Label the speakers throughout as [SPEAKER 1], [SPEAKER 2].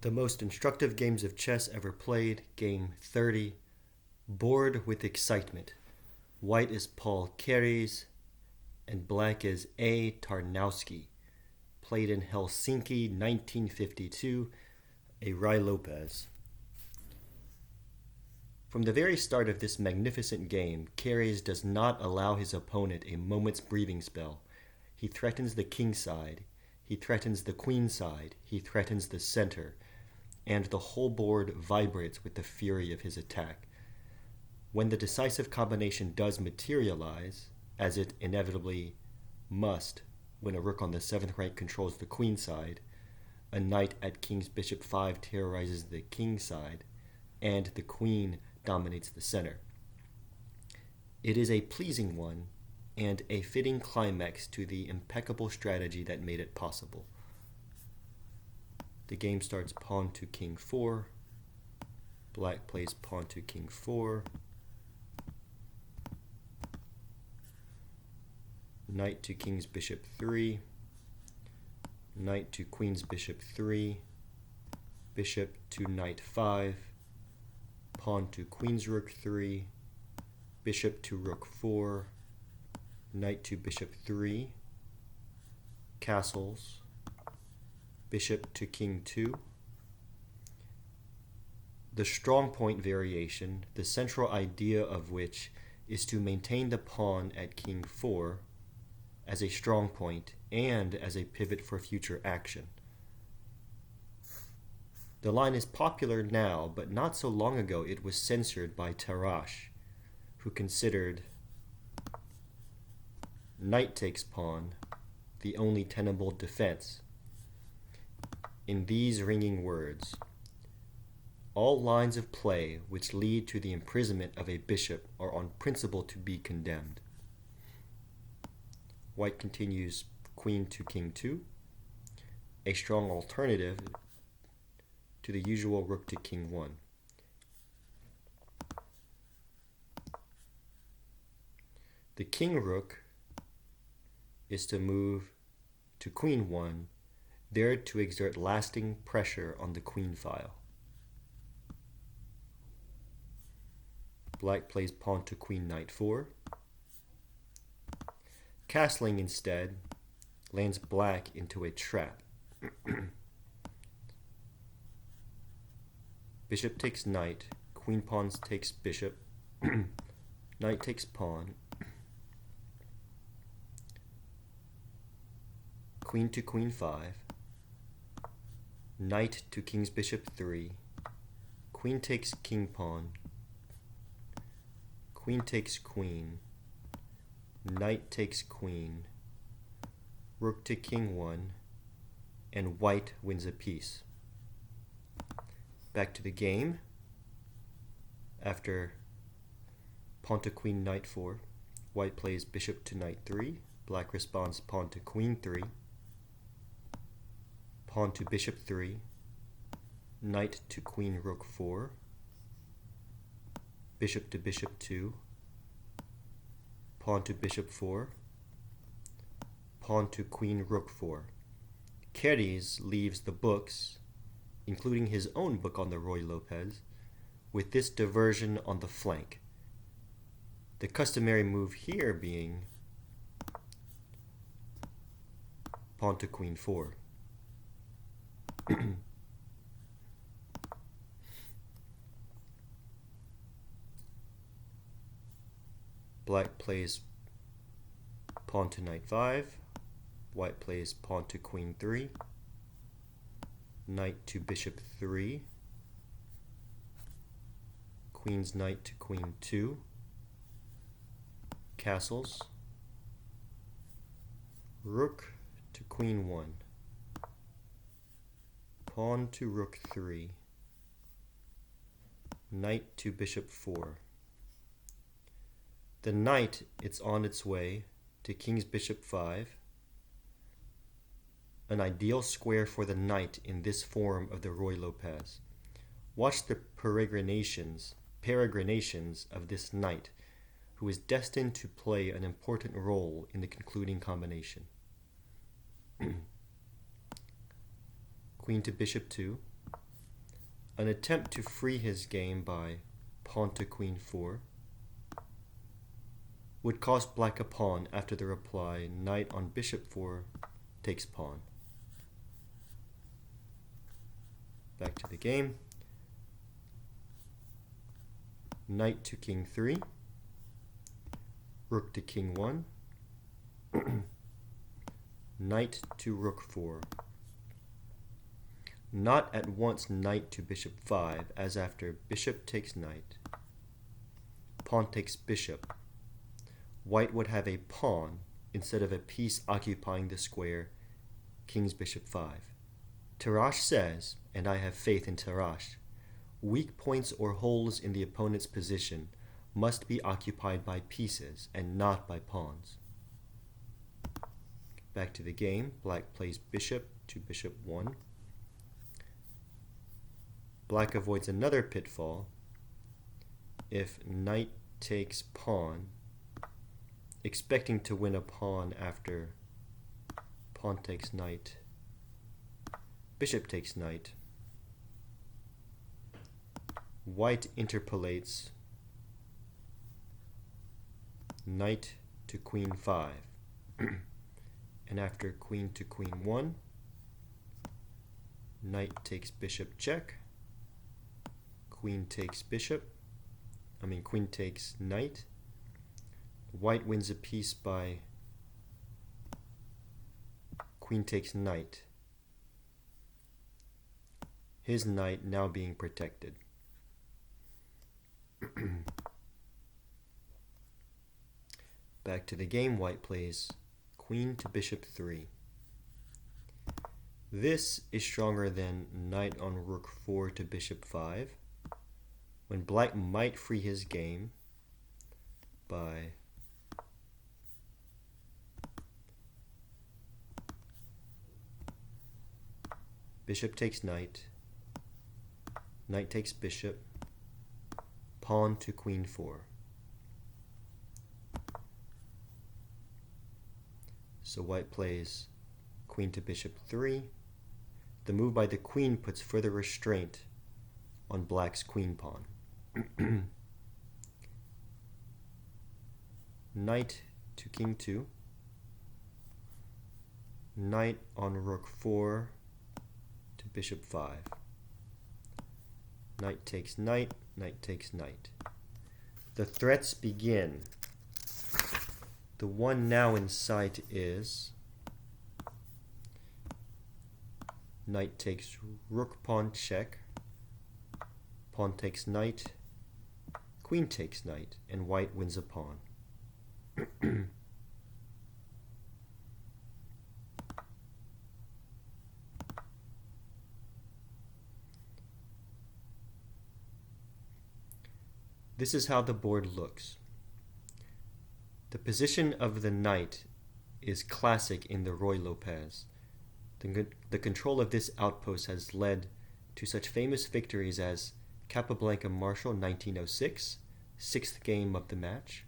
[SPEAKER 1] The most instructive games of chess ever played, Game 30. Bored with excitement. White is Paul Keres, and black is A. Tarnowski. Played in Helsinki, 1952, a Ruy Lopez. From the very start of this magnificent game, Keres does not allow his opponent a moment's breathing spell. He threatens the king side, he threatens the queen side, he threatens the center, and the whole board vibrates with the fury of his attack. When the decisive combination does materialize, as it inevitably must when a rook on the 7th rank controls the queen side, a knight at king's bishop 5 terrorizes the king side, and the queen dominates the center. It is a pleasing one and a fitting climax to the impeccable strategy that made it possible. The game starts pawn to king 4. Black plays pawn to king 4. Knight to king's bishop 3. Knight to queen's bishop 3. Bishop to knight 5. Pawn to queen's rook 3. Bishop to rook 4. Knight to bishop 3. Castles. Bishop to king 2. The strong point variation, the central idea of which is to maintain the pawn at king 4 as a strong point and as a pivot for future action. The line is popular now, but not so long ago it was censored by Tarrasch, who considered knight takes pawn the only tenable defense. In these ringing words, all lines of play which lead to the imprisonment of a bishop are on principle to be condemned. White continues queen to king 2, a strong alternative to the usual rook to king 1. The king rook is to move to queen 1, there to exert lasting pressure on the queen file. Black plays pawn to queen knight 4. Castling instead lands black into a trap. Bishop takes knight, queen pawns takes bishop, knight takes pawn, queen to queen 5, knight to king's bishop 3, queen takes king pawn, queen takes queen, knight takes queen, rook to king 1, and white wins a piece. Back to the game. After pawn to queen knight 4, white plays bishop to knight 3, black responds pawn to queen 3, pawn to bishop 3, knight to queen rook 4, bishop to bishop 2, pawn to bishop 4, pawn to queen rook 4. Keres leaves the books, including his own book on the Ruy Lopez, with this diversion on the flank. The customary move here being pawn to queen 4. Black plays pawn to knight 5. White plays pawn to queen 3. Knight to bishop 3. Queen's knight to queen 2. Castles. Rook to queen 1. Pawn to rook 3. Knight to bishop 4. The knight, it's on its way to king's bishop 5. An ideal square for the knight in this form of the Ruy Lopez. Watch the peregrinations of this knight, who is destined to play an important role in the concluding combination. Queen to bishop 2. An attempt to free his game by pawn to queen 4 would cost black a pawn after the reply knight on bishop 4 takes pawn. Back to the game. Knight to king 3, rook to king 1, knight to rook 4. Not at once knight to bishop 5, as after bishop takes knight, pawn takes bishop. White would have a pawn instead of a piece occupying the square king's bishop 5. Tarrasch says, and I have faith in Tarrasch, weak points or holes in the opponent's position must be occupied by pieces and not by pawns. Back to the game. Black plays bishop to bishop 1. Black avoids another pitfall if knight takes pawn, expecting to win a pawn after pawn takes knight, bishop takes knight. White interpolates knight to queen 5, and after queen to queen 1, knight takes bishop check, queen takes queen takes knight. White wins a piece by queen takes knight, his knight now being protected. Back to the game. White plays queen to bishop 3. This is stronger than knight on rook 4 to bishop 5, when black might free his game by bishop takes knight, knight takes bishop, pawn to queen 4. So white plays queen to bishop 3. The move by the queen puts further restraint on black's queen pawn. Knight to king 2. Knight on rook 4 to bishop 5. Knight takes knight, knight takes knight. The threats begin. The one now in sight is knight takes rook pawn check, pawn takes knight, queen takes knight, and white wins a pawn. This is how the board looks. The position of the knight is classic in the Ruy Lopez. The control of this outpost has led to such famous victories as Capablanca Marshall 1906, 6th game of the match,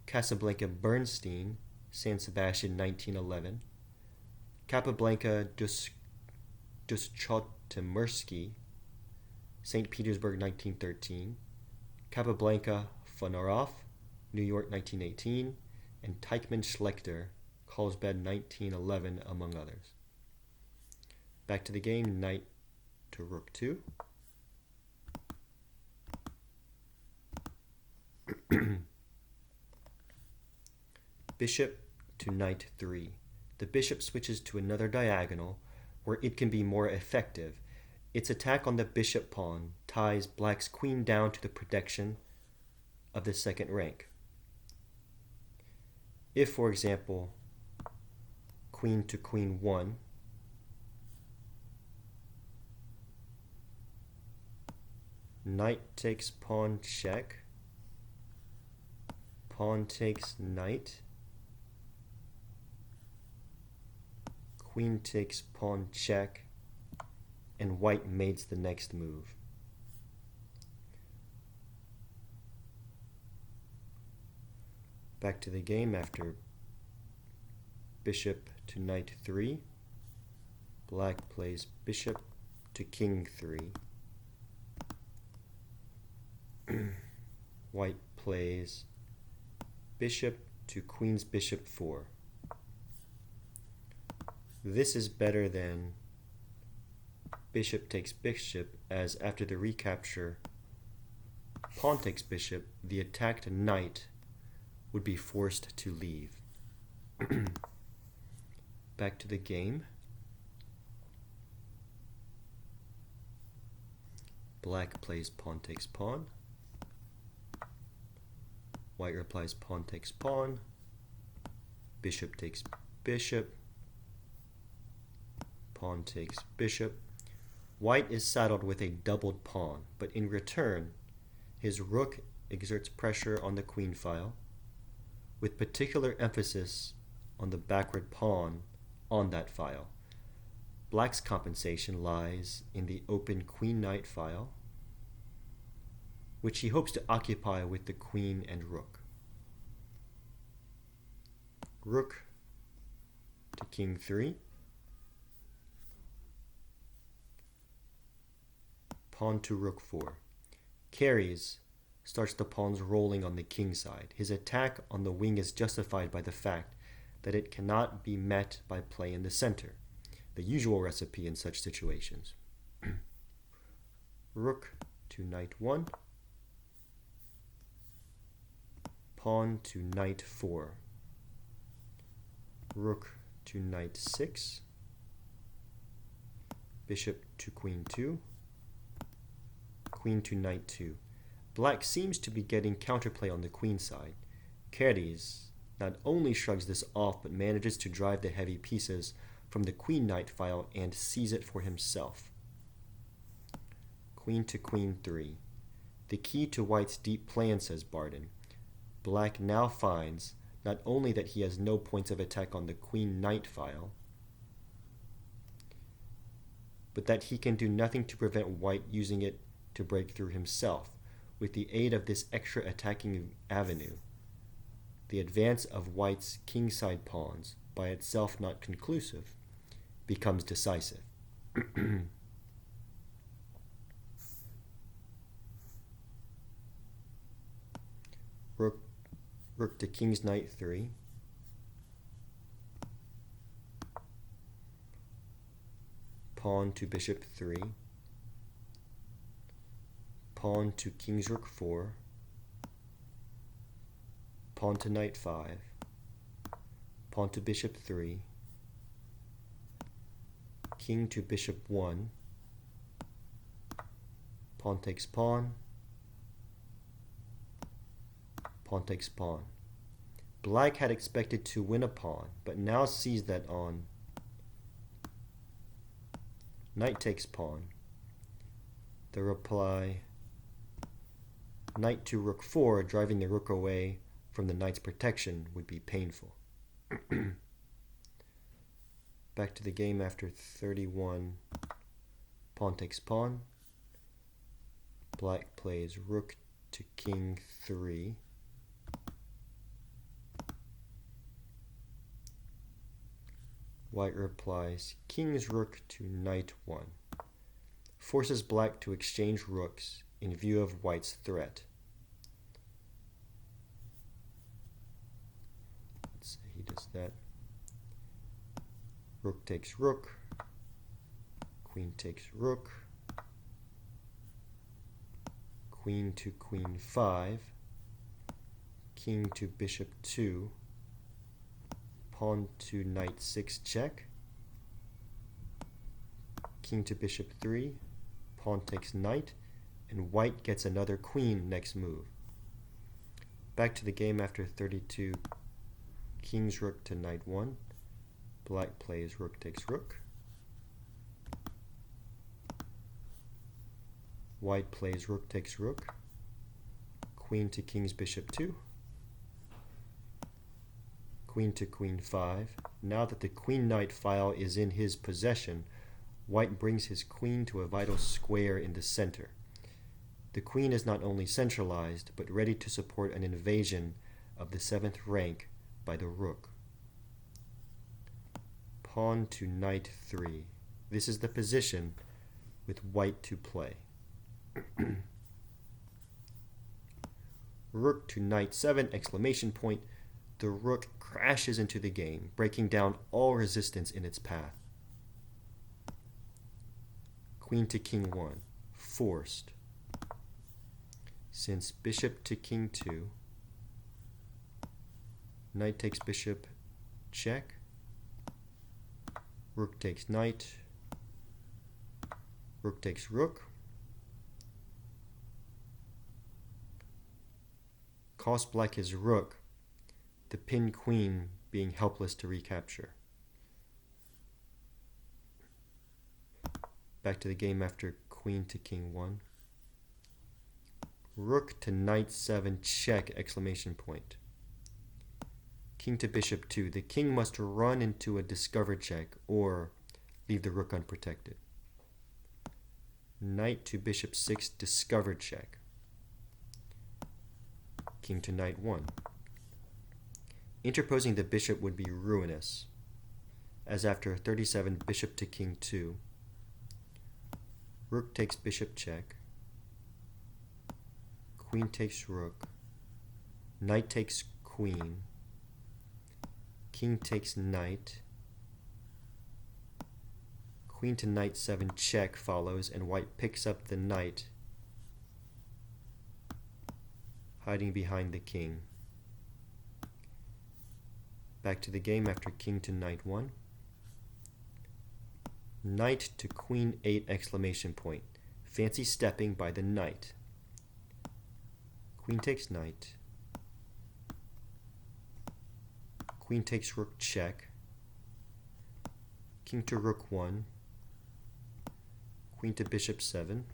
[SPEAKER 1] Casablanca Bernstein, San Sebastian 1911, Capablanca Duschottemersky, St. Petersburg 1913, Capablanca Fonarov, New York 1918, and Teichmann Schlechter, Carlsbad 1911, among others. Back to the game. Knight to rook 2. Bishop to knight 3. The bishop switches to another diagonal where it can be more effective. Its attack on the bishop pawn ties black's queen down to the protection of the second rank. If, for example, queen to queen 1, knight takes pawn check, pawn takes knight, queen takes pawn check, and white mates the next move. Back to the game after bishop to knight 3. Black plays bishop to king 3. White plays bishop to queen's bishop 4. This is better than bishop takes bishop, as after the recapture pawn takes bishop, the attacked knight would be forced to leave. Back to the game. Black plays pawn takes pawn. White replies pawn takes pawn. Bishop takes bishop. Pawn takes bishop. White is saddled with a doubled pawn, but in return, his rook exerts pressure on the queen file, with particular emphasis on the backward pawn on that file. Black's compensation lies in the open queen-knight file, which he hopes to occupy with the queen and rook. Rook to king 3. Pawn to rook 4. Keres starts the pawns rolling on the king side. His attack on the wing is justified by the fact that it cannot be met by play in the center, the usual recipe in such situations. Rook to knight 1. Pawn to knight 4. Rook to knight 6. Bishop to queen 2. Queen to knight 2. Black seems to be getting counterplay on the queen side. Keres not only shrugs this off, but manages to drive the heavy pieces from the queen-knight file and seize it for himself. Queen to queen 3. The key to White's deep plan, says Barden. Black now finds not only that he has no points of attack on the queen-knight file, but that he can do nothing to prevent White using it to break through himself. With the aid of this extra attacking avenue, the advance of White's kingside pawns, by itself not conclusive, becomes decisive. Rook to king's knight 3. Pawn to bishop 3. Pawn to king's rook 4. Pawn to knight 5. Pawn to bishop 3. King to bishop 1. Pawn takes pawn. Pawn takes pawn. Black had expected to win a pawn, but now sees that on knight takes pawn, the reply knight to rook 4, driving the rook away from the knight's protection, would be painful. Back to the game after 31. Pawn takes pawn. Black plays rook to king 3. White replies king's rook to knight 1. Forces Black to exchange rooks in view of White's threat. Let's say he does that. Rook takes rook. Queen takes rook. Queen to queen 5. King to bishop 2. Pawn to knight 6 check. King to bishop 3. Pawn takes knight. And White gets another queen next move. Back to the game after 32. King's rook to knight 1. Black plays rook takes rook. White plays rook takes rook. Queen to king's bishop 2. Queen to queen 5. Now that the queen-knight file is in his possession, White brings his queen to a vital square in the center. The queen is not only centralized, but ready to support an invasion of the 7th rank by the rook. Pawn to knight 3. This is the position with White to play. Rook to knight 7, exclamation point. The rook crashes into the game, breaking down all resistance in its path. Queen to king 1, forced. Since bishop to king 2, knight takes bishop, check. Rook takes knight. Rook takes rook. Cost black his rook, the pinned queen being helpless to recapture. Back to the game after queen to king 1. Rook to knight 7, check, exclamation point. King to bishop 2. The king must run into a discovered check or leave the rook unprotected. Knight to bishop 6, discovered check. King to knight 1. Interposing the bishop would be ruinous, as after 37, bishop to king 2. Rook takes bishop check. Queen takes rook. Knight takes queen. King takes knight. Queen to knight 7 check follows, and white picks up the knight, hiding behind the king. Back to the game after king to knight 1. Knight to queen 8, exclamation point. Fancy stepping by the knight. Queen takes knight. Queen takes rook check. King to rook 1. Queen to bishop 7.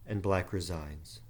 [SPEAKER 1] And black resigns.